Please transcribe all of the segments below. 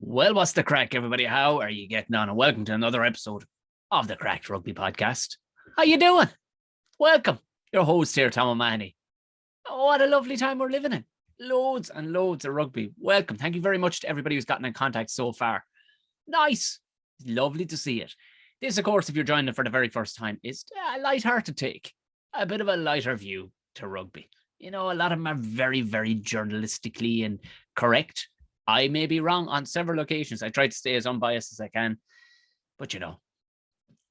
Well, what's the crack, everybody? How are you getting on? And welcome to another episode of the Cracked Rugby Podcast. How you doing? Welcome. Your host here, Tom O'Mahony. Oh, what a lovely time we're living in. Loads and loads of rugby. Welcome. Thank you very much to everybody who's gotten in contact so far. Nice. Lovely to see it. This, of course, if you're joining for the very first time, is a light-hearted take. A bit of a lighter view to rugby. You know, a lot of them are very, very journalistically and correct. I may be wrong on several occasions. I try to stay as unbiased as I can. But, you know,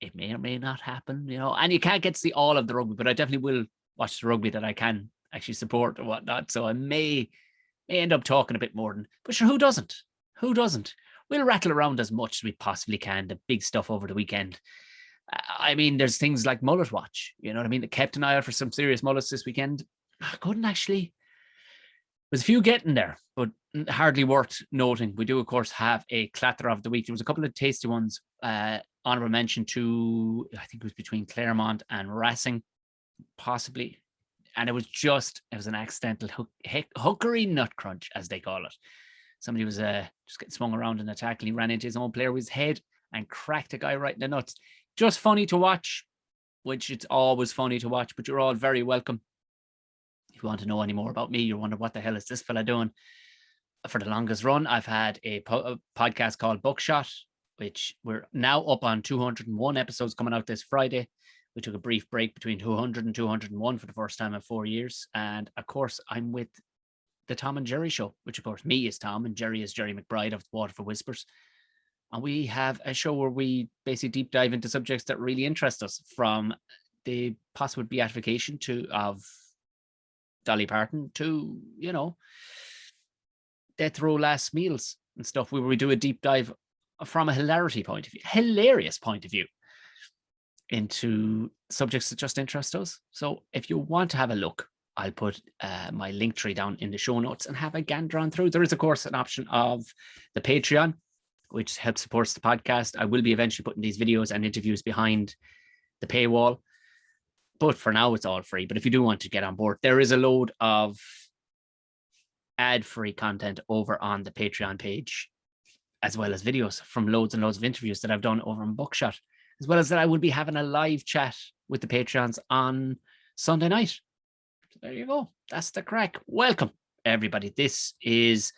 it may or may not happen, you know. And you can't get to see all of the rugby, but I definitely will watch the rugby that I can actually support or whatnot. So I may end up talking a bit more than, but sure, who doesn't? Who doesn't? We'll rattle around as much as we possibly can, the big stuff over the weekend. I mean, there's things like Mullet Watch, you know what I mean? That kept an eye out for some serious mullets this weekend. I couldn't actually. There's a few getting there, but hardly worth noting. We do, of course, have a Clatter of the week. There was a couple of tasty ones. Honorable mention to, I think it was between Claremont and Racing, possibly. And it was an accidental hookery nut crunch, as they call it. Somebody was just getting swung around in a tackle. He ran into his own player with his head and cracked a guy right in the nuts. Just funny to watch, which it's always funny to watch, but you're all very welcome. If you want to know any more about me, you wonder what the hell is this fella doing? For the longest run, I've had a podcast called Buckshot, which we're now up on 201 episodes coming out this Friday. We took a brief break between 200 and 201 for the first time in 4 years. And of course, I'm with the Tom and Jerry show, which of course me is Tom and Jerry is Jerry McBride of Waterford Whispers. And we have a show where we basically deep dive into subjects that really interest us, from the possible beatification of Dolly Parton to, you know, death row last meals and stuff, where we do a deep dive from a hilarious point of view into subjects that just interest us. So if you want to have a look, I'll put my link tree down in the show notes and have a gander on through. There is, of course, an option of the Patreon, which helps support the podcast. I will be eventually putting these videos and interviews behind the paywall, but for now it's all free. But if you do want to get on board, there is a load of ad-free content over on the Patreon page, as well as videos from loads and loads of interviews that I've done over on Buckshot, as well as that I will be having a live chat with the Patreons on Sunday night. So there you go. That's the crack. Welcome, everybody. This is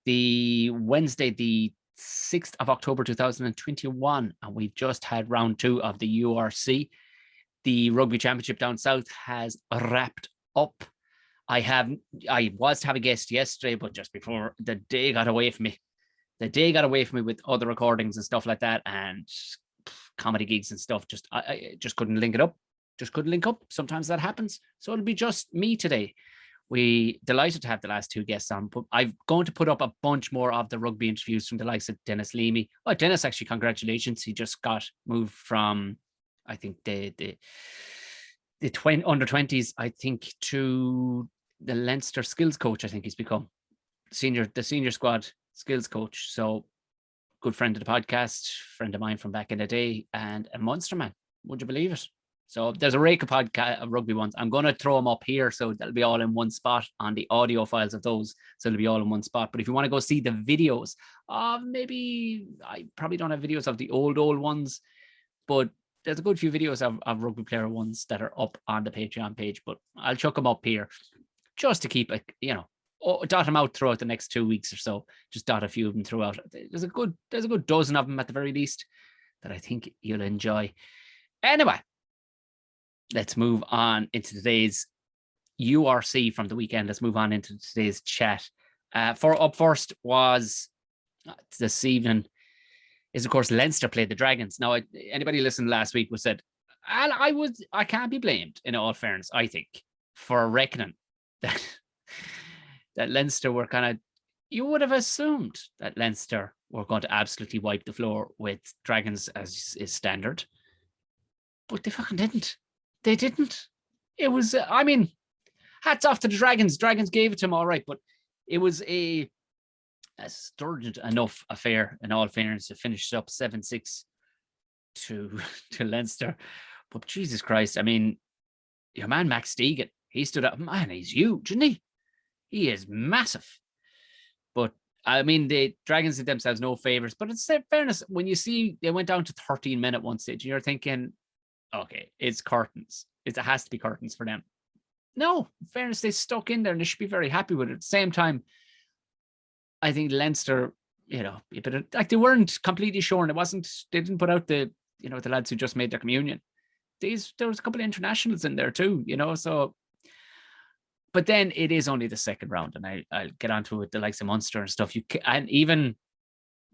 the Wednesday, the 6th of October, 2021, and we've just had round 2 of the URC. The Rugby Championship down south has wrapped up. I was to have a guest yesterday, but just before the day got away from me. The day got away from me with other recordings and stuff like that, and comedy gigs and stuff. I just couldn't link it up. Just couldn't link up. Sometimes that happens. So it'll be just me today. We delighted to have the last 2 guests on, but I'm going to put up a bunch more of the rugby interviews from the likes of Dennis Leamy. Oh, Dennis, actually, congratulations. He just got moved from, I think, the under 20s, I think, to the Leinster skills coach. I think he's become the senior squad skills coach. So good friend of the podcast, friend of mine from back in the day, and a Munster man. Would you believe it? So there's a rake of rugby ones. I'm going to throw them up here, so that'll be all in one spot on the audio files of those. So it'll be all in one spot. But if you want to go see the videos of, maybe I probably don't have videos of the old ones, but there's a good few videos of rugby player ones that are up on the Patreon page. But I'll chuck them up here just to keep it, you know, dot them out throughout the next 2 weeks or so. Just dot a few of them throughout. There's a good dozen of them at the very least that I think you'll enjoy. Anyway, let's move on into today's URC from the weekend. Let's move on into today's chat. Up first was this evening is, of course, Leinster played the Dragons. Now, anybody listened last week was said, and I can't be blamed, in all fairness, I think, for reckoning that Leinster were you would have assumed that Leinster were going to absolutely wipe the floor with Dragons as is standard, but they fucking didn't. They didn't. It was, hats off to the Dragons. Dragons gave it to them all right, but it was a sturgid enough affair, in all fairness, to finish up 7-6 to Leinster. But Jesus Christ, your man Max Deegan, he stood up. Man, he's huge, isn't he? He is massive. But I mean, the Dragons did themselves no favors, but it's fairness. When you see they went down to 13 minutes one stage, and you're thinking, okay, it's curtains. It has to be curtains for them. No, in fairness, they stuck in there and they should be very happy with it. At the same time, I think Leinster, but like they weren't completely sure, and they didn't put out the lads who just made their communion. There was a couple of internationals in there too, so. But then it is only the second round, and I'll get onto it with the likes of Munster and stuff. And even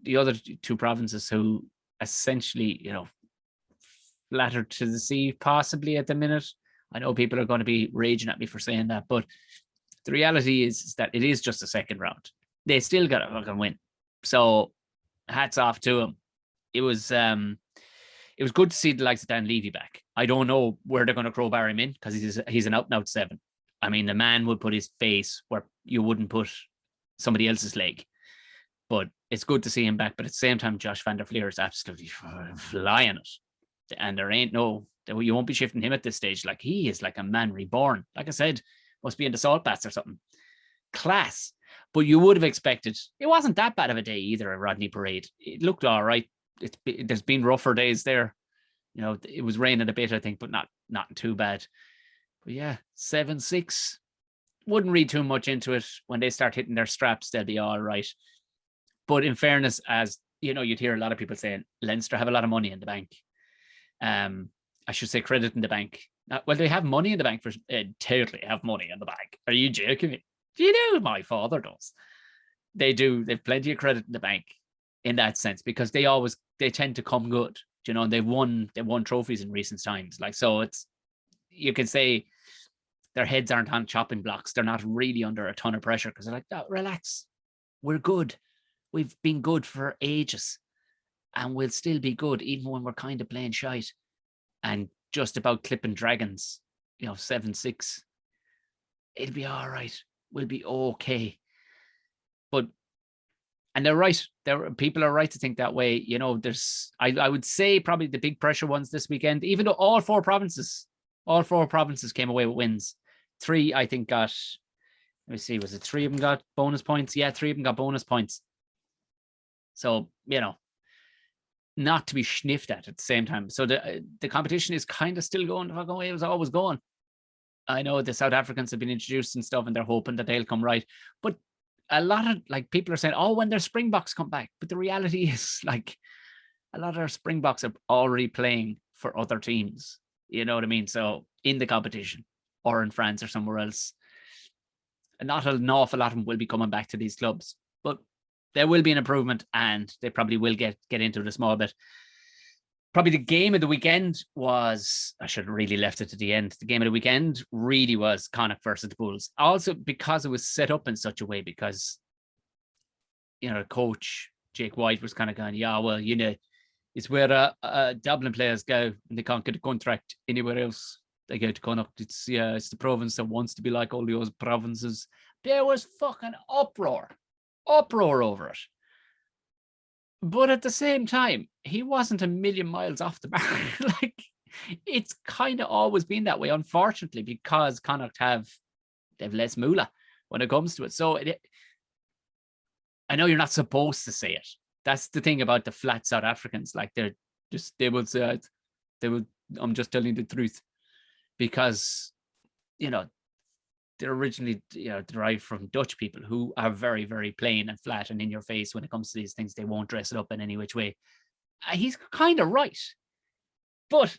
the other two provinces who essentially, flattered to the sea, possibly at the minute. I know people are going to be raging at me for saying that, but the reality is that it is just a second round. They still got to fucking win. So hats off to them. It was good to see the likes of Dan Levy back. I don't know where they're going to crowbar him in because he's an out and out 7. I mean, the man would put his face where you wouldn't put somebody else's leg. But it's good to see him back. But at the same time, Josh van der Fleer is absolutely flying it. And you won't be shifting him at this stage. Like, he is like a man reborn. Like I said, must be in the salt baths or something. Class. But you would have expected, it wasn't that bad of a day either at Rodney Parade. It looked all right. There's been rougher days there. It was raining a bit, I think, but not too bad. But yeah, 7-6. Wouldn't read too much into it. When they start hitting their straps, they'll be all right. But in fairness, as you'd hear a lot of people saying, Leinster have a lot of money in the bank. I should say credit in the bank. Well, they have money in the bank. Totally have money in the bank. Are you joking me? Do you know my father does? They do. They've plenty of credit in the bank in that sense because they tend to come good. And they've won trophies in recent times. Like, so you can say their heads aren't on chopping blocks. They're not really under a ton of pressure because they're like, oh, relax. We're good. We've been good for ages and we'll still be good even when we're kind of playing shite and just about clipping Dragons, 7-6. It'll be all right. We'll be okay. And they're right. People are right to think that way. I would say probably the big pressure ones this weekend, even though all four provinces came away with wins. 3, I think, got, let me see, was it 3 of them got bonus points? Yeah, 3 of them got bonus points. So, not to be sniffed at the same time. So the competition is kind of still going the fucking way it was always going. I know the South Africans have been introduced and stuff, and they're hoping that they'll come right. But a lot of people are saying, oh, when their Springboks come back. But the reality is, a lot of our Springboks are already playing for other teams. You know what I mean? So in the competition or in France or somewhere else. And not an awful lot of them will be coming back to these clubs. But there will be an improvement and they probably will get into it a small bit. Probably the game of the weekend was, I should have really left it to the end. The game of the weekend really was Connacht versus the Bulls. Also because it was set up in such a way because, coach Jake White was kind of going, yeah, well, it's where Dublin players go and they can't get a contract anywhere else. They go to Connacht. It's the province that wants to be like all the other provinces. There was fucking uproar over it. But at the same time, he wasn't a million miles off the mark. It's kind of always been that way, unfortunately, because Connacht they've less moolah when it comes to it. So I know you're not supposed to say it. That's the thing about the flat South Africans. They will say, I'm just telling the truth. Because, they're originally derived from Dutch people who are very, very plain and flat and in your face when it comes to these things. They won't dress it up in any which way. He's kind of right. But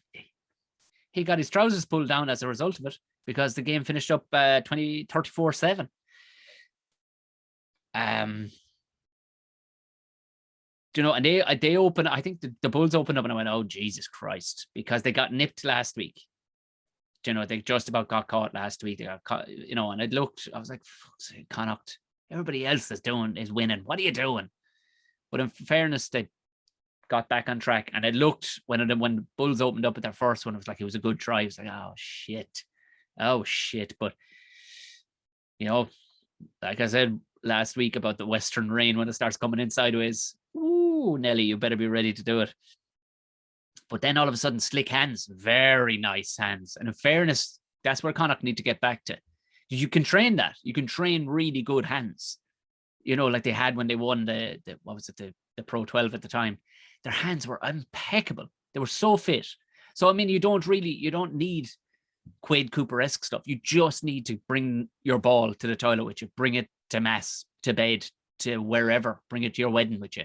he got his trousers pulled down as a result of it because the game finished up 34-7. And they open, I think the Bulls opened up and I went, oh, Jesus Christ, because they got nipped last week. They just about got caught last week. They got caught, and it looked, I was like, fuck's sake, Connacht, everybody else is winning. What are you doing? But in fairness, they got back on track. And it looked, when the Bulls opened up at their first one, it was a good try. It was like, oh, shit. But, like I said last week about the Western rain, when it starts coming in sideways, ooh, Nelly, you better be ready to do it. But then all of a sudden, slick hands, very nice hands. And in fairness, that's where Connacht need to get back to. You can train that. You can train really good hands. you know, like they had when they won the what was it, the Pro 12 at the time. Their hands were impeccable. They were so fit. So, I mean, you don't need Quade Cooper-esque stuff. You just need to bring your ball to the toilet with you, bring it to mass, to bed, to wherever, bring it to your wedding with you.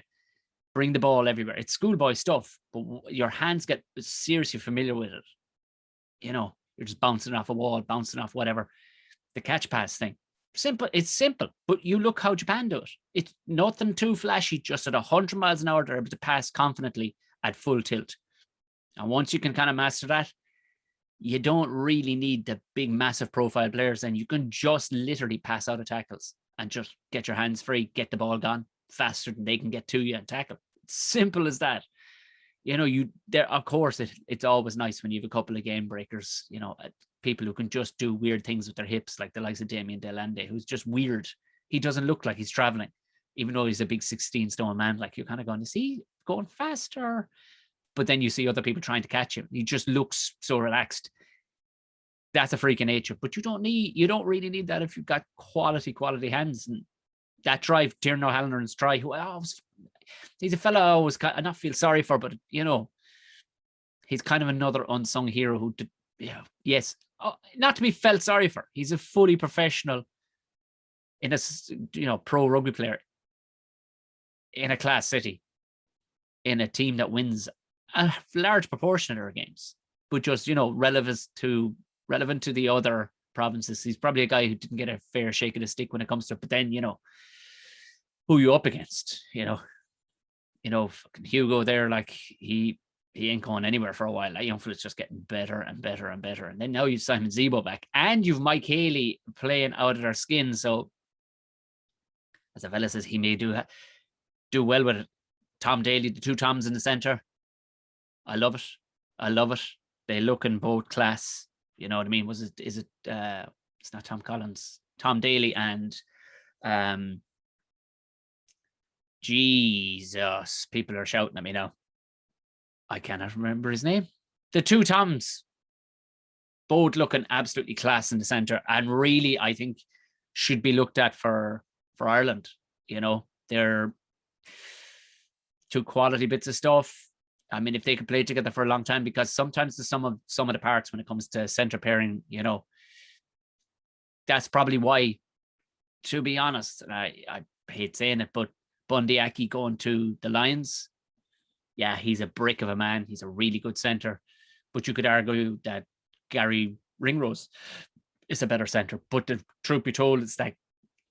Bring the ball everywhere. It's schoolboy stuff, but your hands get seriously familiar with it. You know, you're just bouncing off a wall, bouncing off whatever. The catch pass thing. Simple. It's simple, but you look how Japan do it. It's nothing too flashy, just at 100 miles an hour, they're able to pass confidently at full tilt. And once you can kind of master that, you don't really need the big, massive profile players. And you can just literally pass out of tackles and just get your hands free, get the ball gone faster than they can get to you and tackle. It's simple as that. You know, of course, it's always nice when you have a couple of game breakers, you know, people who can just do weird things with their hips, like the likes of Damien Delande, who's just weird. He doesn't look like he's traveling, even though he's a big 16-stone man. Like, you're kind of going, is he going faster? But then you see other people trying to catch him. He just looks so relaxed. That's a freak of nature. But you don't really need that if you've got quality hands. And that drive, Tiernan O'Halloran's try, he's a fella I always not feel sorry for, but, you know, he's kind of another unsung hero who, yes, not to be felt sorry for. He's a fully professional in a, you know, pro rugby player in a class city, in a team that wins a large proportion of their games, but just, you know, relevant to the other provinces. He's probably a guy who didn't get a fair shake of the stick when it comes to it. But then, you know, who you up against, you know, fucking Hugo there, like he ain't going anywhere for a while. That young fella's just getting better and better and better. And then now you've Simon Zebo back, and you've Mike Haley playing out of their skin. So, as a fella says, he may do well with it. Tom Daly, the two Toms in the centre. I love it. They look in both class. You know what I mean? Is it it's not Tom Collins, Tom Daly and Jesus, people are shouting at me now. I cannot remember his name. The two Toms, both looking absolutely class in the centre, and really, I think, should be looked at for Ireland. You know, they're two quality bits of stuff. I mean, if they could play together for a long time, because sometimes the sum of the parts when it comes to centre pairing, you know, that's probably why, to be honest, and I hate saying it, but Bundy Aki going to the Lions, yeah, he's a brick of a man. He's a really good centre. But you could argue that Gary Ringrose is a better centre. But the truth be told, it's that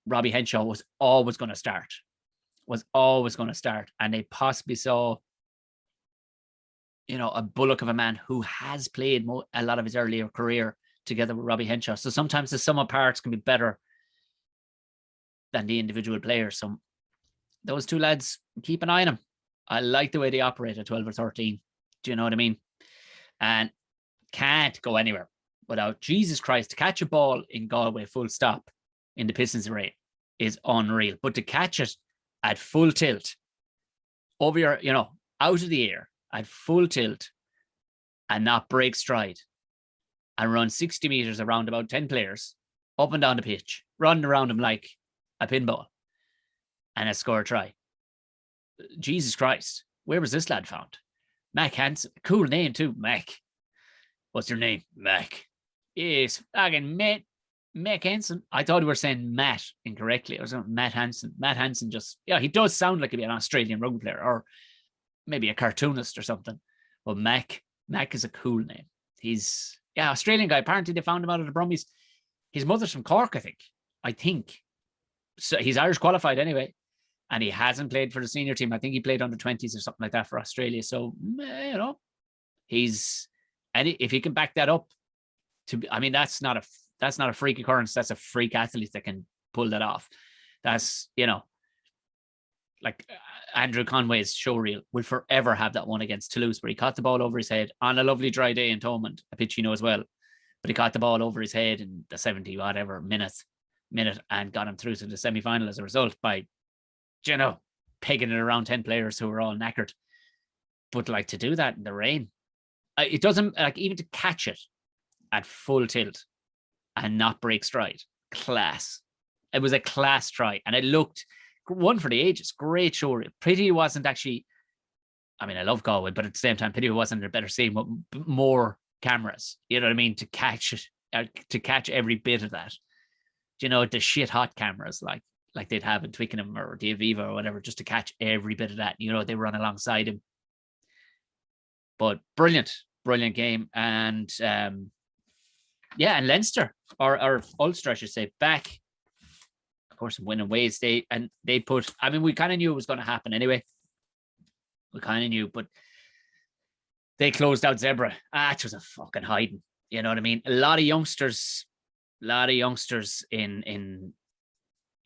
Robbie Henshaw was always going to start. And they possibly saw, you know, a bullock of a man who has played a lot of his earlier career together with Robbie Henshaw. So sometimes the sum of parts can be better than the individual players. So those two lads, keep an eye on them. I like the way they operate at 12 or 13. Do you know what I mean? And can't go anywhere without, Jesus Christ, to catch a ball in Galway full stop in the Pistons array is unreal. But to catch it at full tilt over your, you know, out of the air at full tilt and not break stride and run 60 meters around about 10 players up and down the pitch, running around them like a pinball and score a try. Jesus Christ, where was this lad found? Mac Hansen, cool name too, Mac. What's your name? Mac. Yes, again, Mac Hansen. I thought we were saying Matt incorrectly. I was saying Matt Hansen. Matt Hansen just, yeah, he does sound like he'd be an Australian rugby player or maybe a cartoonist or something. But Mac is a cool name. He's, yeah, Australian guy. Apparently they found him out of the Brumbies. His mother's from Cork, I think. So he's Irish qualified anyway. And he hasn't played for the senior team. I think he played under 20s or something like that for Australia. So, you know, and if he can back that up, I mean, that's not a freak occurrence. That's a freak athlete that can pull that off. That's, you know, like Andrew Conway's showreel will forever have that one against Toulouse where he caught the ball over his head on a lovely dry day in Thomond, a pitch you know as well. But he caught the ball over his head in the 70 whatever minute and got him through to the semi-final as a result by, you know, pegging it around 10 players who were all knackered. But like, to do that in the rain, it doesn't, like, even to catch it at full tilt and not break stride, class. It was a class try, and it looked one for the ages. Great show. Pity wasn't actually, I mean, I love Galway, but at the same time, pity wasn't a better scene with more cameras, you know what I mean, to catch every bit of that. You know, the shit hot cameras like they'd have in Twickenham or the Aviva or whatever, just to catch every bit of that. You know, they run alongside him. But brilliant game. And and Leinster or Ulster, I should say, back, of course, winning ways. They put, I mean, we kind of knew it was going to happen anyway. We kind of knew, but they closed out Zebra. It was a fucking hiding. You know what I mean? A lot of youngsters in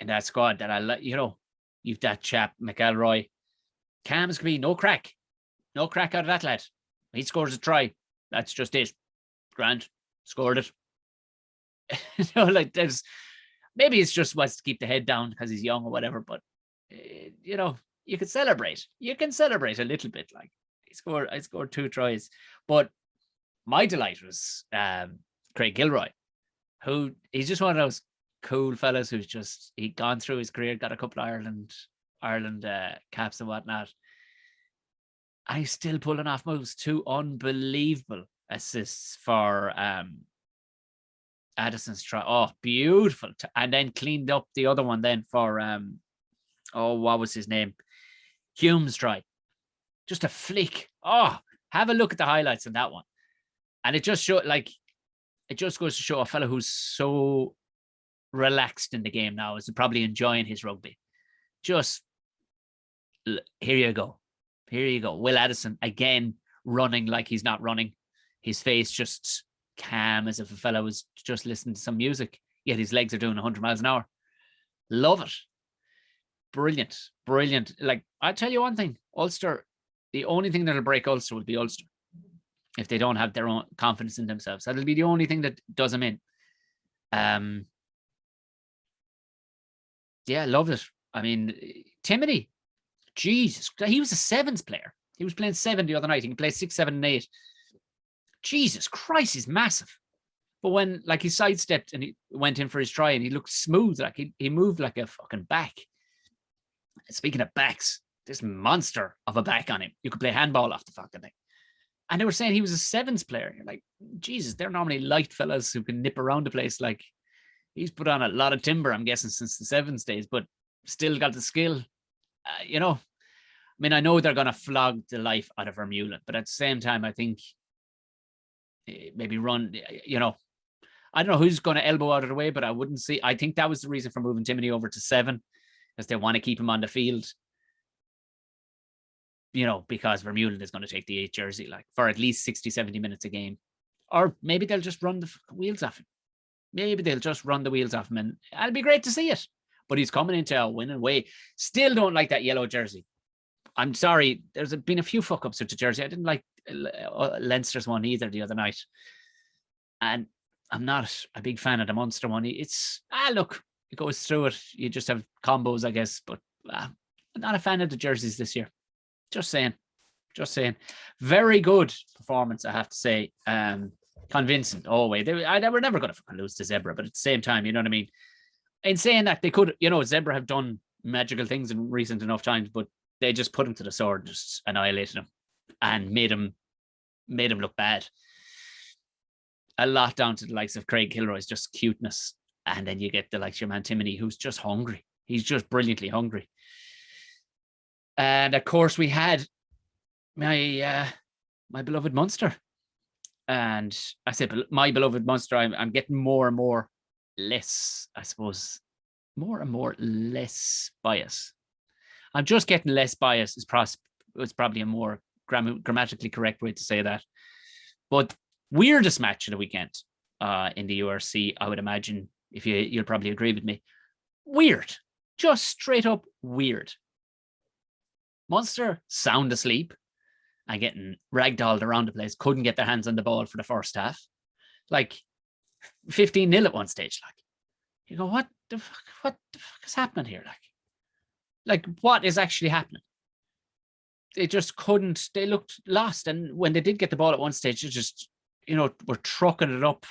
that squad that I like. You know, you've that chap McElroy, calm as can be, no crack out of that lad. He scores a try. That's just it. Grand scored it. You know, like there's maybe it's just wants to keep the head down because he's young or whatever. But you know, you can celebrate. You can celebrate a little bit. Like I scored 2 tries, but my delight was Craig Gilroy, who he's just one of those cool fellas who's just he'd gone through his career, got a couple of Ireland caps and whatnot. And he's still pulling off moves. 2 unbelievable assists for Addison's try. Oh, beautiful. And then cleaned up the other one then for what was his name? Hume's try. Just a flick. Oh, have a look at the highlights on that one. And it just showed, like, it just goes to show a fellow who's so relaxed in the game now is probably enjoying his rugby. Just here you go. Will Addison again running like he's not running. His face just calm as if a fellow was just listening to some music, yet his legs are doing 100 miles an hour. Love it. Brilliant. Like, I'll tell you one thing, Ulster, the only thing that'll break Ulster will be Ulster. If they don't have their own confidence in themselves, that'll be the only thing that does them in. Loved it. I mean, Timothy, Jesus, he was a sevens player. He was playing 7 the other night. He can play 6, 7, and 8. Jesus Christ, he's massive. But when, like, he sidestepped and he went in for his try and he looked smooth, like he moved like a fucking back. Speaking of backs, this monster of a back on him. You could play handball off the fucking thing. And they were saying he was a sevens player. You're like, Jesus, they're normally light fellas who can nip around the place. Like, he's put on a lot of timber, I'm guessing, since the sevens days, but still got the skill. You know, I mean, I know they're going to flog the life out of Vermeulen, but at the same time, I think maybe run, you know, I don't know who's going to elbow out of the way, but I think that was the reason for moving Timothy over to 7, because they want to keep him on the field. You know, because Vermeulen is going to take the 8 jersey, like, for at least 60, 70 minutes a game. Or maybe they'll just run the wheels off him. And it'll be great to see it. But he's coming into a winning way. Still don't like that yellow jersey. I'm sorry. There's been a few fuck-ups with the jersey. I didn't like Leinster's one either the other night. And I'm not a big fan of the Munster one. It's, look, it goes through it. You just have combos, I guess. But I'm not a fan of the jerseys this year. Just saying. Very good performance, I have to say. Convincing all the way. They were never going to fucking lose to Zebra, but at the same time, you know what I mean? In saying that, they could, you know, Zebra have done magical things in recent enough times, but they just put him to the sword, just annihilated him and made him look bad. A lot down to the likes of Craig Kilroy's just cuteness. And then you get the likes of your man Timothy, who's just hungry. He's just brilliantly hungry. And of course, we had my beloved Munster. And I said, my beloved Munster, I'm getting more and more less, I suppose, more and more less bias. I'm just getting less bias. It's probably a more grammatically correct way to say that. But weirdest match of the weekend in the URC, I would imagine, if you'll probably agree with me. Weird. Just straight up weird. Munster sound asleep and getting ragdolled around the place, couldn't get their hands on the ball for the first half. Like 15-0 at one stage. Like, you go, what the fuck is happening here? Like what is actually happening? They just couldn't, they looked lost. And when they did get the ball at one stage, they just, you know, were trucking it up.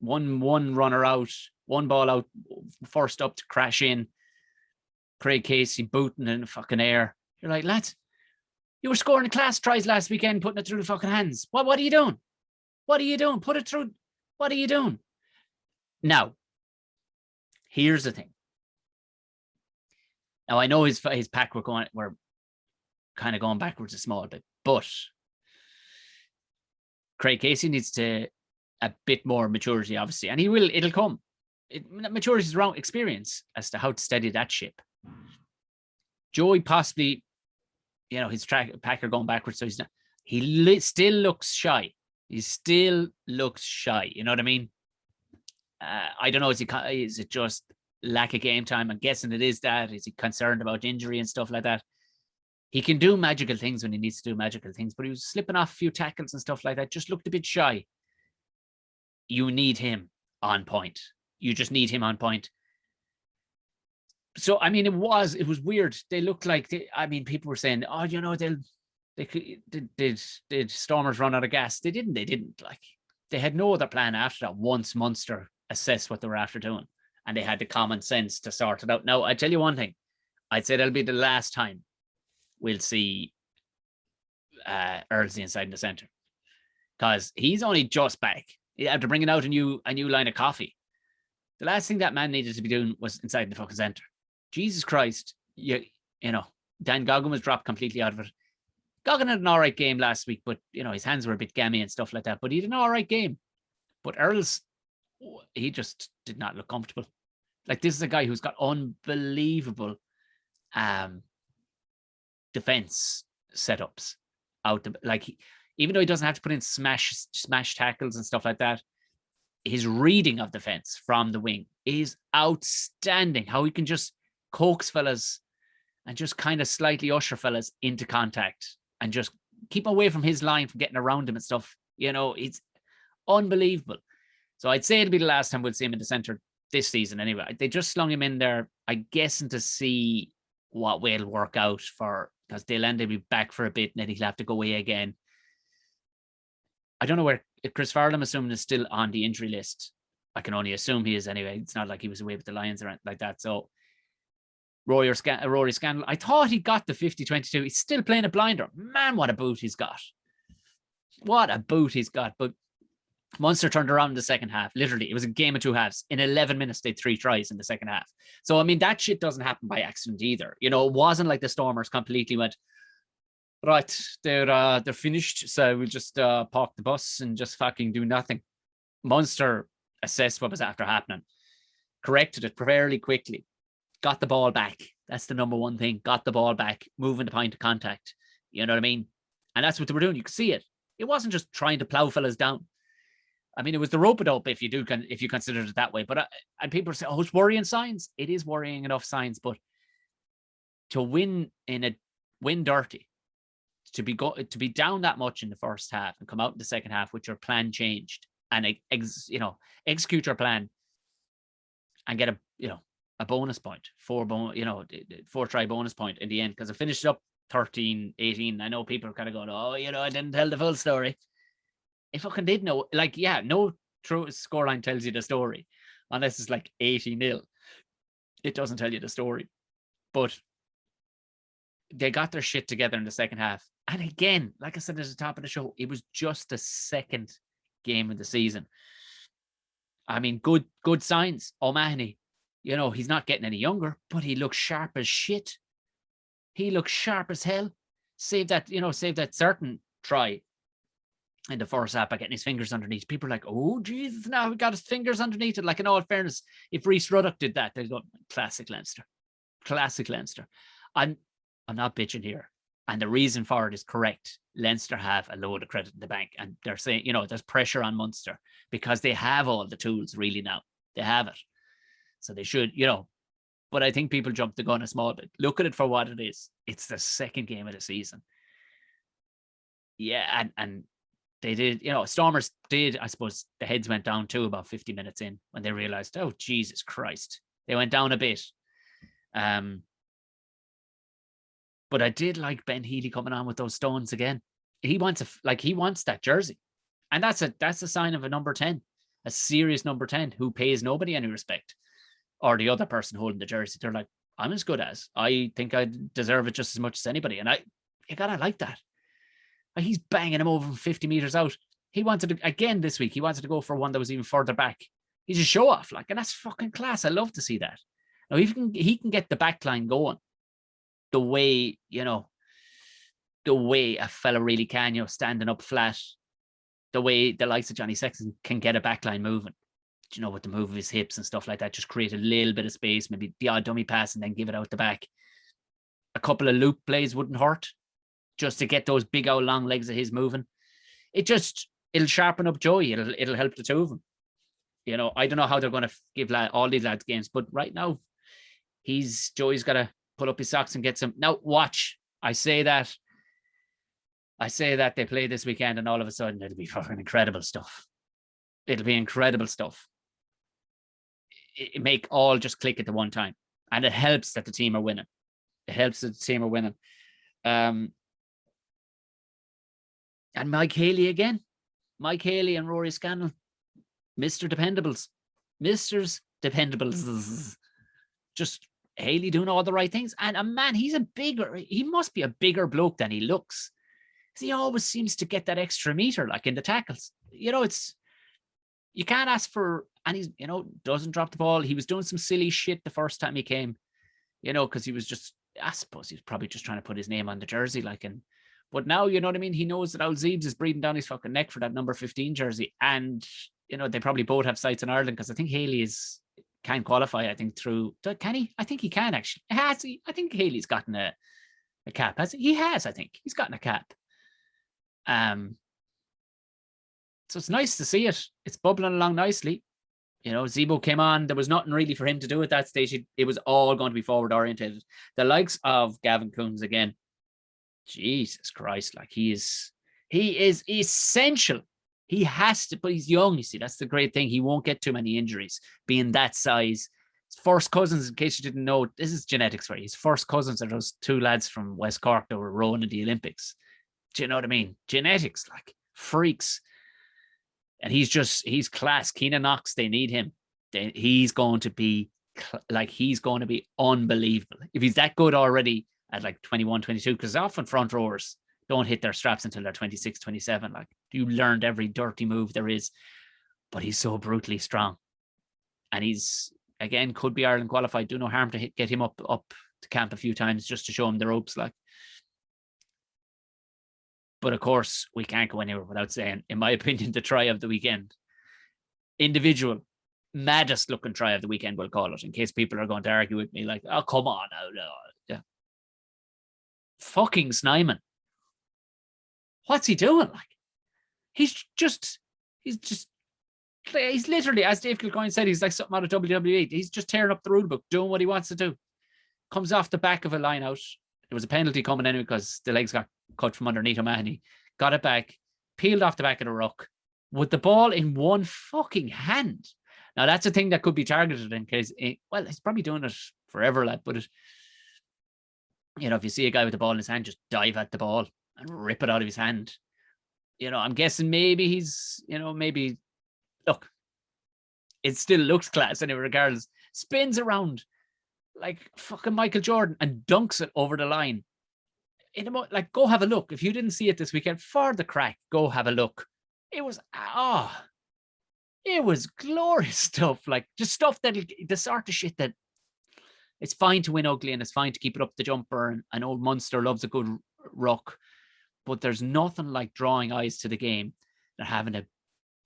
One runner out, one ball out, first up to crash in. Craig Casey booting in the fucking air. You're like, lads, you were scoring class tries last weekend, putting it through the fucking hands. What are you doing? What are you doing? Put it through. What are you doing? Now, here's the thing. Now, I know his pack were kind of going backwards a small bit, but Craig Casey needs a bit more maturity, obviously, and it'll come. Maturity is around experience as to how to steady that ship. Joey possibly, his packer going backwards, so he still looks shy. He still looks shy. You know what I mean? I don't know. Is it just lack of game time? I'm guessing it is that. Is he concerned about injury and stuff like that? He can do magical things when he needs to do magical things, but he was slipping off a few tackles and stuff like that. Just looked a bit shy. You need him on point. You just need him on point. So, I mean, it was weird. They looked like, people were saying, oh, did Stormers run out of gas? They didn't. Like, they had no other plan after that once Munster assessed what they were after doing. And they had the common sense to sort it out. Now, I tell you one thing. I'd say that'll be the last time we'll see Earlsey inside the centre. Because he's only just back. After bringing out a new line of coffee. The last thing that man needed to be doing was inside the fucking centre. Jesus Christ. Dan Goggin was dropped completely out of it. Goggin had an all right game last week, but, his hands were a bit gammy and stuff like that. But he had an all right game. But Earls, he just did not look comfortable. Like, this is a guy who's got unbelievable defense setups out. Even though he doesn't have to put in smash tackles and stuff like that, his reading of defense from the wing is outstanding. How he can just coax fellas and just kind of slightly usher fellas into contact and just keep away from his line from getting around him and stuff. It's unbelievable. So I'd say it'll be the last time we'll see him in the centre this season anyway. They just slung him in there, I guessing to see what way it'll work out for, because they'll end up be back for a bit and then he'll have to go away again. I don't know where Chris Farrell, I'm assuming, is still on the injury list. I can only assume he is anyway. It's not like he was away with the Lions or anything like that. So Rory Scandal, I thought he got the 50-22. He's still playing a blinder. Man, what a boot he's got. What a boot he's got. But Munster turned around in the second half. Literally, it was a game of two halves. In 11 minutes, they had 3 tries in the second half. So, I mean, that shit doesn't happen by accident either. It wasn't like the Stormers completely went, right, they're finished, so we'll just park the bus and just fucking do nothing. Munster assessed what was after happening, corrected it fairly quickly, got the ball back. That's the number one thing. Got the ball back, moving the point of contact. You know what I mean? And that's what they were doing. You could see it. It wasn't just trying to plow fellas down. I mean, it was the rope-a-dope if you consider it that way. But and people say, oh, it's worrying signs. It is worrying enough signs, but to win dirty, to be down that much in the first half and come out in the second half with your plan changed and execute your plan and get a bonus point, 4 try bonus point in the end, because I finished up 13-18. I know people are kind of going, oh, I didn't tell the full story. It fucking did know. Like, yeah, no true scoreline tells you the story unless it's like 80-0. It doesn't tell you the story. But they got their shit together in the second half. And again, like I said at the top of the show, it was just the second game of the season. I mean, good signs. O'Mahony, he's not getting any younger, but he looks sharp as shit. He looks sharp as hell. Save that certain try in the first half by getting his fingers underneath. People are like, oh, Jesus, now he got his fingers underneath it. Like, in all fairness, if Rhys Ruddock did that, they'd go, classic Leinster. Classic Leinster. I'm not bitching here. And the reason for it is correct. Leinster have a load of credit in the bank. And they're saying, there's pressure on Munster because they have all the tools really now. They have it. So they should, But I think people jump the gun a small bit. Look at it for what it is. It's the second game of the season. Yeah, and they did, Stormers did, I suppose the heads went down too about 50 minutes in when they realized, oh, Jesus Christ. They went down a bit. But I did like Ben Healy coming on with those stones again. He wants that jersey. And that's a sign of a number 10, a serious number 10 who pays nobody any respect. Or the other person holding the jersey. They're like, I'm as good as. I think I deserve it just as much as anybody. And you gotta like that. Like, he's banging him over from 50 meters out. He wanted to, again this week, he wanted to go for one that was even further back. He's a show off, like, and that's fucking class. I love to see that. Now, he can get the back line going the way, the way a fella really can, standing up flat, the way the likes of Johnny Sexton can get a back line moving, with the move of his hips and stuff like that, just create a little bit of space, maybe the odd dummy pass and then give it out the back. A couple of loop plays wouldn't hurt, just to get those big old long legs of his moving. It'll sharpen up Joey. It'll help the two of them. I don't know how they're going to give all these lads games, but right now, Joey's got to put up his socks and get some. Now, watch. I say that they play this weekend, and all of a sudden, it'll be fucking incredible stuff. It'll be incredible stuff. It make all just click at the one time, and it helps that the team are winning. And Mike Haley again. Mike Haley and Rory Scannell. Mr. Dependables. Misters Dependables. Just Haley doing all the right things. And man, he must be a bigger bloke than he looks. He always seems to get that extra meter, like in the tackles. You can't ask for, and he's, doesn't drop the ball. He was doing some silly shit the first time he came, because he was just, I suppose he was probably just trying to put his name on the jersey, but now, you know what I mean? He knows that Old Zeebs is breathing down his fucking neck for that number 15 jersey. And, they probably both have sites in Ireland, because I think Haley can qualify, I think, through, can he? I think he can, actually. Has he? I think Haley's gotten a cap. Has he? He has, I think. He's gotten a cap. So it's nice to see it. It's bubbling along nicely. Zebo came on. There was nothing really for him to do at that stage. It was all going to be forward orientated. The likes of Gavin Coons again. Jesus Christ, he is essential. He has to, but he's young, you see. That's the great thing. He won't get too many injuries, being that size. His first cousins, in case you didn't know, this is genetics for you. His first cousins are those two lads from West Cork that were rowing in the Olympics. Do you know what I mean? Genetics, freaks. And he's class. Keenan Knox, they need him. He's going to be unbelievable. If he's that good already at 21, 22, because often front rowers don't hit their straps until they're 26, 27. You learned every dirty move there is, but he's so brutally strong. And he's, again, could be Ireland qualified. Do no harm to get him up to camp a few times just to show him the ropes. But of course, we can't go anywhere without saying, in my opinion, the try of the weekend. Individual, maddest looking try of the weekend, we'll call it, in case people are going to argue with me, oh, come on now. No. Yeah. Fucking Snyman. What's he doing? He's literally, as Dave Kilcoyne said, he's like something out of WWE. He's just tearing up the rule book, doing what he wants to do. Comes off the back of a line out. There was a penalty coming anyway because the legs got cut from underneath O'Mahony. Got it back, peeled off the back of the ruck with the ball in one fucking hand. Now, that's a thing that could be targeted in case, he's probably doing it forever, but if you see a guy with the ball in his hand, just dive at the ball and rip it out of his hand. I'm guessing maybe he's, look, it still looks class anyway, regardless. Spins around like fucking Michael Jordan and dunks it over the line. Go have a look. If you didn't see it this weekend, for the crack, go have a look. It was, it was glorious stuff. Just stuff the sort of shit that it's fine to win ugly and it's fine to keep it up the jumper. And old Munster loves a good ruck. But there's nothing like drawing eyes to the game than having a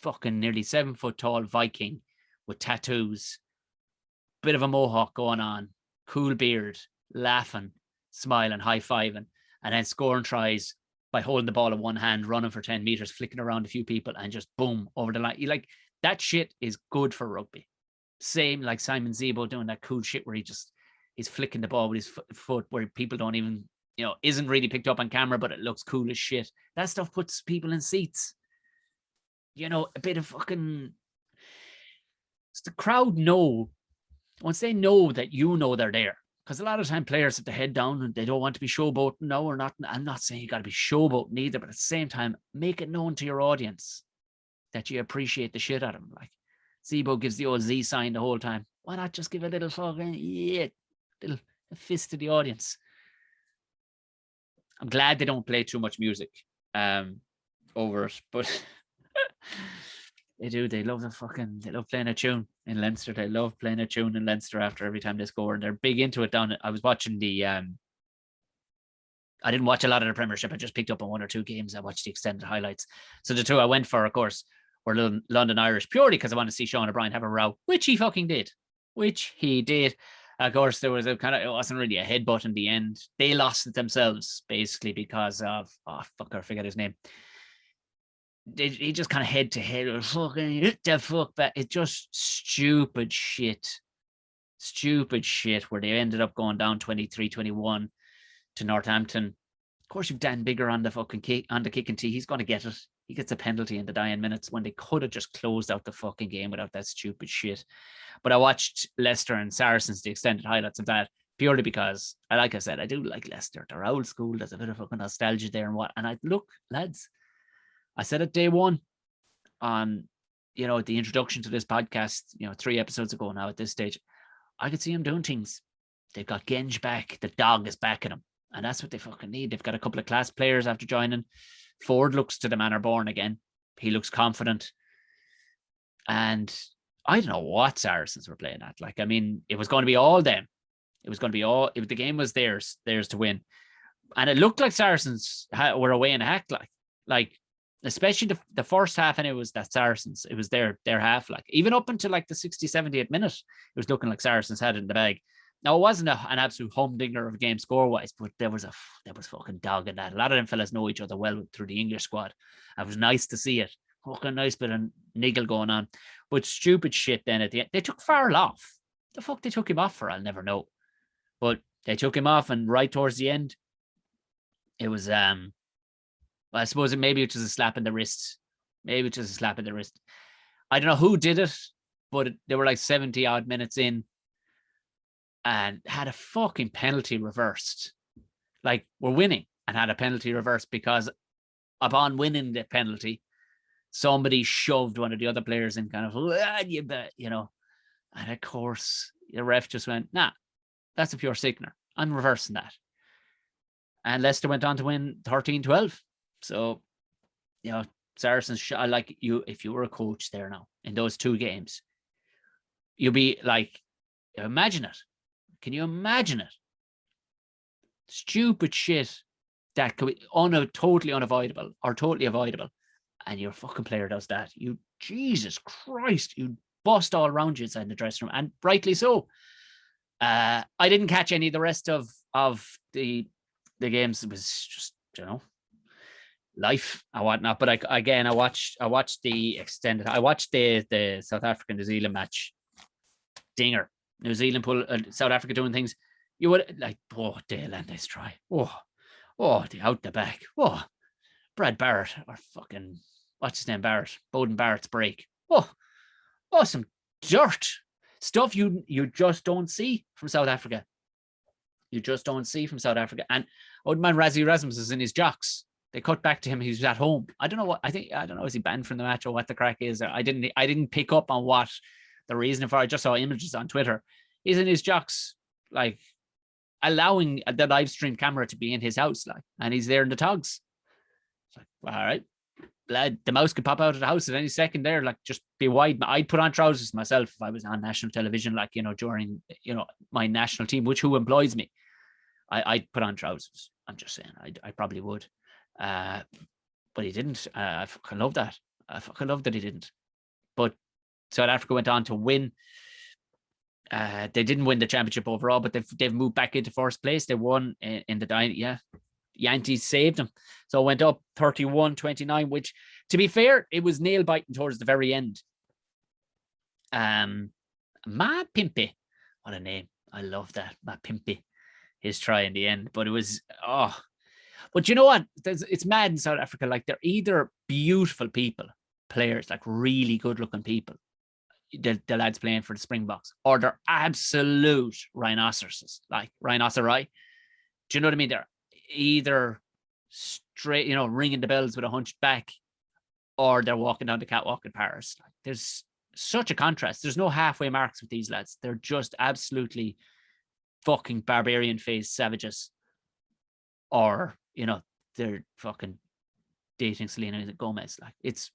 fucking nearly 7 foot tall Viking with tattoos, bit of a mohawk going on, cool beard, laughing, smiling, high-fiving, and then scoring tries by holding the ball in one hand, running for 10 meters, flicking around a few people, and just boom, over the line. That shit is good for rugby. Same like Simon Zebo doing that cool shit where he's flicking the ball with his foot where people don't even, isn't really picked up on camera, but it looks cool as shit. That stuff puts people in seats. A bit of fucking... The crowd once they know that they're there, because a lot of time players have the head down and they don't want to be showboating. No, or not. I'm not saying you got to be showboating either, but at the same time, make it known to your audience that you appreciate the shit out of them. Zebo gives the old Z sign the whole time. Why not just give a little fucking little A fist to the audience. I'm glad they don't play too much music over it, but they do. They love playing a tune in Leinster. They love playing a tune in Leinster after every time they score, and they're big into it. I was watching I didn't watch a lot of the Premiership. I just picked up on one or two games. I watched the extended highlights. So the two I went for, of course, were London Irish, purely because I want to see Sean O'Brien have a row, which he fucking did. Of course, there was it wasn't really a headbutt in the end. They lost it themselves, basically, because of, I forget his name. He just kind of head to head, fucking hit the fuck back. It's just stupid shit where they ended up going down 23-21 to Northampton. Of course, you've Dan Bigger on the fucking kick, on the kicking tee. He's going to get it. He gets a penalty in the dying minutes when they could have just closed out the fucking game without that stupid shit. But I watched Leicester and Saracens, the extended highlights of that, purely because, like I said, I do like Leicester. They're old school. There's a bit of fucking nostalgia there and what. And look, lads, I said it day one on, the introduction to this podcast, 3 episodes ago now at this stage, I could see them doing things. They've got Genge back. The dog is backing them. And that's what they fucking need. They've got a couple of class players after joining. Ford looks to the manner born again. He looks confident. And I don't know what Saracens were playing at. It was going to be all them. The game was theirs to win. And it looked like Saracens were away in a hack. Especially the first half, and it was that Saracens. It was their half. Even up until the 60th, 70th minute, it was looking like Saracens had it in the bag. Now, it wasn't an absolute humdinger of a game score-wise, but there was fucking dog in that. A lot of them fellas know each other well through the English squad. It was nice to see it. Fucking nice bit of niggle going on. But stupid shit then at the end. They took Farrell off. The fuck they took him off for, I'll never know. But they took him off, and right towards the end, it was, I suppose maybe it was a slap in the wrist. I don't know who did it, but they were 70-odd minutes in, and had a fucking penalty reversed. We're winning and had a penalty reversed because upon winning the penalty, somebody shoved one of the other players in kind of, you bet, and of course the ref just went, nah, that's a pure sickener. I'm reversing that. And Leicester went on to win 13-12. So, Saracens, if you were a coach there now in those 2 games, you'd be imagine it. Can you imagine it? Stupid shit that could be totally unavoidable or totally avoidable. And your fucking player does that. You, Jesus Christ, you bust all around you inside the dressing room. And rightly so. I didn't catch any of the rest of the games. It was just, life and whatnot. But I watched the extended. I watched the South African New Zealand match. Dinger. New Zealand South Africa doing things. You would Dale and this try. The out the back. Brad Barrett or fucking what's his name? Bowden Barrett's break. Some dirt stuff you just don't see from South Africa. And I wouldn't mind Rassie Erasmus is in his jocks. They cut back to him. He was at home. I don't know. Is he banned from the match or what the crack is? I didn't pick up on what the reason for. I just saw images on Twitter. He's in his jocks, allowing the live stream camera to be in his house, and he's there in the togs. It's all right, lad. The mouse could pop out of the house at any second. There, just be wide. I'd put on trousers myself if I was on national television, during my national team, who employs me. I'd put on trousers. I'm just saying, I probably would. But he didn't. I fucking love that. I fucking love that he didn't. But South Africa went on to win. They didn't win the championship overall, but they've moved back into first place. They won in the dying. Yeah, Yankees saved them. So it went up 31-29, which, to be fair, it was nail biting towards the very end. Ma Pimpy, what a name! I love that, Ma Pimpy. His try in the end, but it was But you know what? It's mad in South Africa. They're either beautiful people, players, really good-looking people, the lads playing for the Springboks, or they're absolute rhinoceroses, rhinoceri. Do you know what I mean? They're either straight, ringing the bells with a hunched back, or they're walking down the catwalk in Paris. There's such a contrast. There's no halfway marks with these lads. They're just absolutely fucking barbarian phase savages, or, you know, they're fucking dating Selena Gomez. Like, it's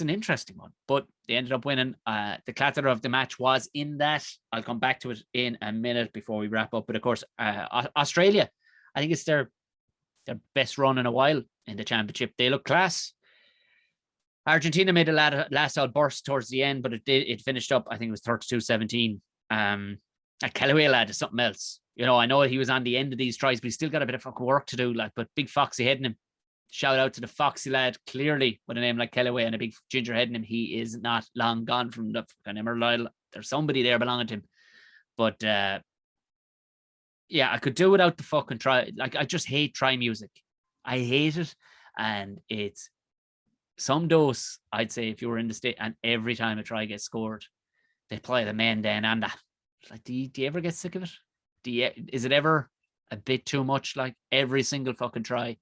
an interesting one, but they ended up winning. The clatter of the match was in that. I'll come back to it in a minute before we wrap up. But of course, Australia, I think it's their best run in a while in the championship. They look class. Argentina made a last out burst towards the end, but it finished up, I think it was 32-17. That Kellaway lad is something else. You know, I know he was on the end of these tries, but he's still got a bit of fucking work to do. Like, but big Foxy heading him. Shout out to the Foxy lad. Clearly, with a name like Kellaway and a big ginger heading him, he is not long gone from the fucking Emerald Isle. There's somebody there belonging to him. But yeah, I could do without the fucking try. Like, I just hate try music. I hate it, and it's some dose, I'd say, if you were in the state, and every time a try gets scored, they play the main then and that. Like, do you ever get sick of it? Is it ever a bit too much? Like, every single fucking try.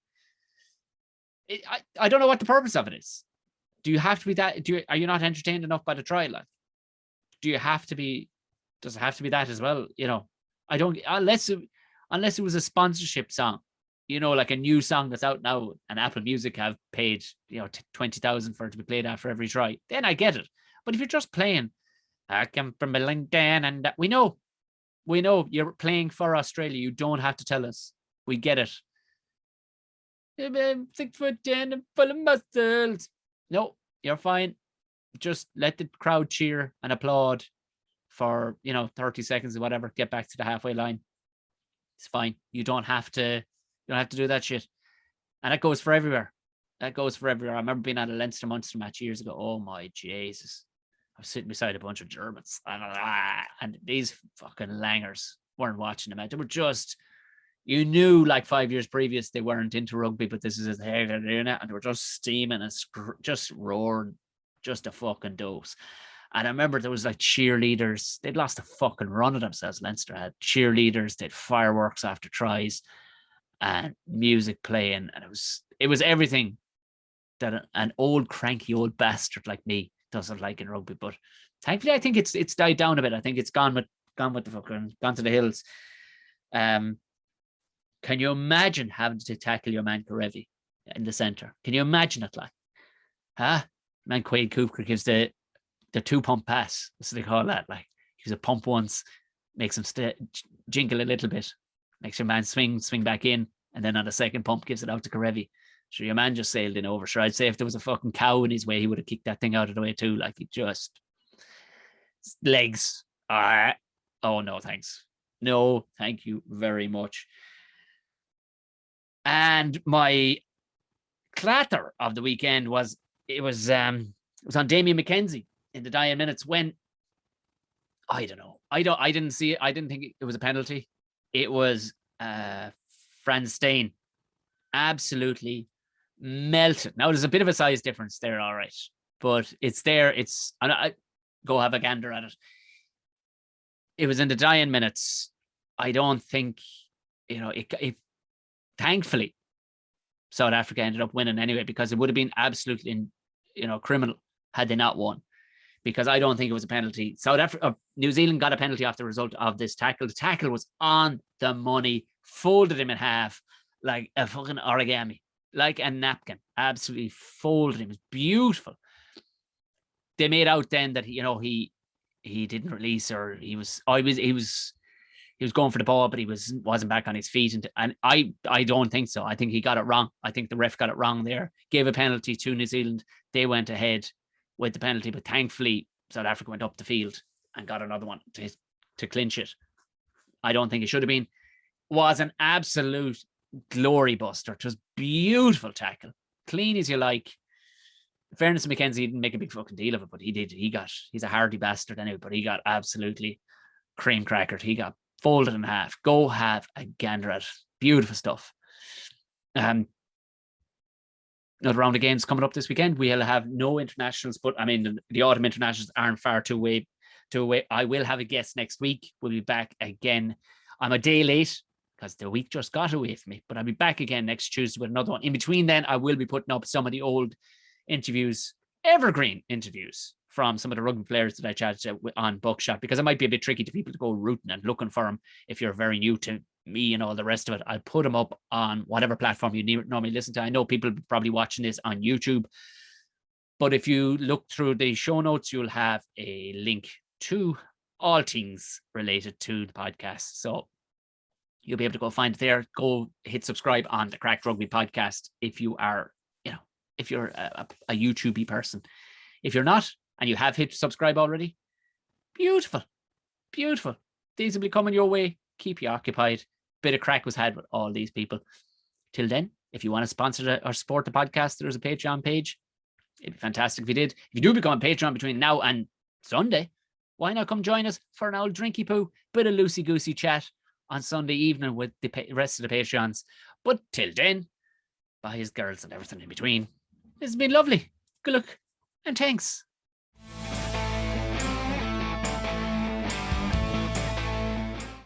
I don't know what the purpose of it is. Do you have to be that? Are you not entertained enough by the try? Like, do you have to be? Does it have to be that as well? You know, I don't, unless it was a sponsorship song, you know, like a new song that's out now, and Apple Music have paid, you know, 20,000 for it to be played after every try, then I get it. But if you're just playing, I come from LinkedIn, and we know you're playing for Australia. You don't have to tell us. We get it. 6'10" and full of muscles. No, you're fine. Just let the crowd cheer and applaud for, you know, 30 seconds or whatever. Get back to the halfway line. It's fine. You don't have to do that shit. And that goes for everywhere. I remember being at a Leinster-Munster match years ago. Oh my Jesus. I was sitting beside a bunch of Germans. And these fucking langers weren't watching the match. They were just, you knew like 5 years previous they weren't into rugby, but this is how they're doing it. And they were just steaming and just roaring, just a fucking dose. And I remember there was like cheerleaders. They'd lost a fucking run of themselves. Leinster had cheerleaders. They had fireworks after tries and music playing. And it was everything that an old cranky old bastard like me doesn't like in rugby. But thankfully, I think it's died down a bit. I think it's gone with the fucking, gone to the hills. Can you imagine having to tackle your man Karevi in the centre? Can you imagine it, like? Huh? Man Quaid Cooper gives the 2-pump pass. That's what they call that. Like, gives a pump once, makes him jingle a little bit, makes your man swing back in, and then on the second pump gives it out to Karevi. So your man just sailed in over. Sure, I'd say if there was a fucking cow in his way, he would have kicked that thing out of the way too. Like, he just legs. Oh no, thanks. No, thank you very much. And my clatter of the weekend was on Damien McKenzie in the dying minutes when, I don't know. I didn't see it. I didn't think it was a penalty. It was Franz Steyn absolutely melted. Now there's a bit of a size difference there, all right, but it's there. I go have a gander at it. It was in the dying minutes. I don't think, you know, it thankfully, South Africa ended up winning anyway, because it would have been absolutely, you know, criminal had they not won. Because I don't think it was a penalty. New Zealand got a penalty off the result of this tackle. The tackle was on the money, folded him in half like a fucking origami, like a napkin. Absolutely folded him. It was beautiful. They made out then that, you know, he didn't release, or he was going for the ball, but he wasn't back on his feet. And I don't think so. I think he got it wrong. I think the ref got it wrong there. Gave a penalty to New Zealand. They went ahead with the penalty, but thankfully South Africa went up the field and got another one to clinch it. I don't think it should have been. Was an absolute glory buster. It was beautiful tackle. Clean as you like. In fairness to McKenzie, he didn't make a big fucking deal of it, but he did. He's a hardy bastard anyway, but he got absolutely cream crackered. He got folded in half. Go have a gander at it. Beautiful stuff. Another round of games coming up this weekend. We'll have no internationals, but I mean, the autumn internationals aren't far too away. I will have a guest next week. We'll be back again. I'm a day late because the week just got away from me, but I'll be back again next Tuesday with another one. In between then, I will be putting up some of the old interviews, evergreen interviews from some of the rugby players that I chatted on Buckshot, because it might be a bit tricky to people to go rooting and looking for them if you're very new to me and all the rest of it. I'll put them up on whatever platform you normally listen to. I know people are probably watching this on YouTube, but if you look through the show notes, you'll have a link to all things related to the podcast. So you'll be able to go find it there. Go hit subscribe on the Cracked Rugby podcast if you are, if you're a YouTube person. If you're not, and you have hit subscribe already, beautiful. These will be coming your way. Keep you occupied. Bit of crack was had with all these people. Till then, if you want to sponsor or support the podcast, there's a Patreon page. It'd be fantastic if you did. If you do become a Patreon between now and Sunday, why not come join us for an old drinky poo, bit of loosey-goosey chat on Sunday evening with the rest of the Patreons. But till then, bye his girls and everything in between. This has been lovely. Good luck and thanks.